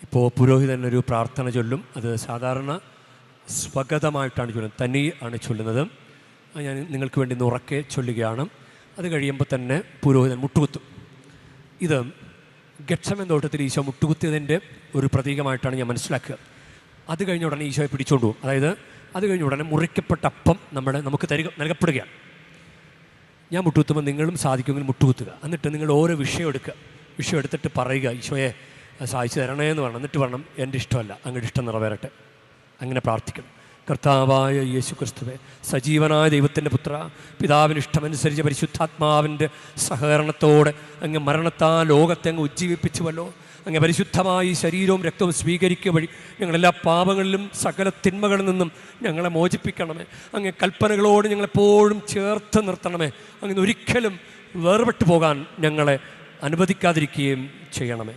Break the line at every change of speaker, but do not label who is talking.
ഇപ്പോൾ പുരോഹിതനൊരു പ്രാർത്ഥന ചൊല്ലും. അത് സാധാരണ സ്വഗതമായിട്ടാണ് ചൊല്ലുന്നത്, തനിയാണ് ചൊല്ലുന്നത്. ഞാൻ നിങ്ങൾക്ക് വേണ്ടി ഉറക്കെ ചൊല്ലുകയാണ്. അത് കഴിയുമ്പോൾ തന്നെ പുരോഹിതൻ മുട്ടുകുത്തും. ഇത് ഗെത്സമേൻ തോട്ടത്തിൽ ഈശോ മുട്ടുകുത്തിയതിൻ്റെ ഒരു പ്രതീകമായിട്ടാണ് ഞാൻ മനസ്സിലാക്കുക. അത് കഴിഞ്ഞ ഉടനെ ഈശോയെ പിടിച്ചുകൊണ്ട് പോകും. അതായത് അത് കഴിഞ്ഞ ഉടനെ മുറിക്കപ്പെട്ട അപ്പം നമുക്ക് നൽകപ്പെടുകയാണ്. ഞാൻ മുട്ടുകുത്തുമ്പോൾ നിങ്ങളും സാധിക്കുമെങ്കിൽ മുട്ടുകുത്തുക. എന്നിട്ട് നിങ്ങൾ ഓരോ വിഷയം എടുക്കുക. വിഷയം എടുത്തിട്ട് പറയുക, ഈശോയെ സഹായിച്ചു തരണേ എന്ന് വേണം. എന്നിട്ട് വേണം എൻ്റെ ഇഷ്ടമല്ല, അങ്ങയുടെ ഇഷ്ടം നിറവേറട്ടെ. അങ്ങനെ പ്രാർത്ഥിക്കണം. കർത്താവായ യേശു ക്രിസ്തുവേ, സജീവനായ ദൈവത്തിൻ്റെ പുത്ര, പിതാവിന് ഇഷ്ടമനുസരിച്ച് പരിശുദ്ധാത്മാവിൻ്റെ സഹകരണത്തോടെ അങ്ങ് മരണത്താൽ ലോകത്തെ അങ്ങ് ഉജ്ജീവിപ്പിച്ചുവല്ലോ. അങ്ങ് പരിശുദ്ധമായി ശരീരവും രക്തവും സ്വീകരിക്കുക വഴി ഞങ്ങളെല്ലാ പാപങ്ങളിലും സകല തിന്മകളിൽ നിന്നും ഞങ്ങളെ മോചിപ്പിക്കണമേ. അങ്ങ് കൽപ്പനകളോട് ഞങ്ങളെപ്പോഴും ചേർത്ത് നിർത്തണമേ. അങ്ങനെ ഒരിക്കലും വേർപെട്ടു പോകാൻ ഞങ്ങളെ അനുവദിക്കാതിരിക്കുകയും ചെയ്യണമേ.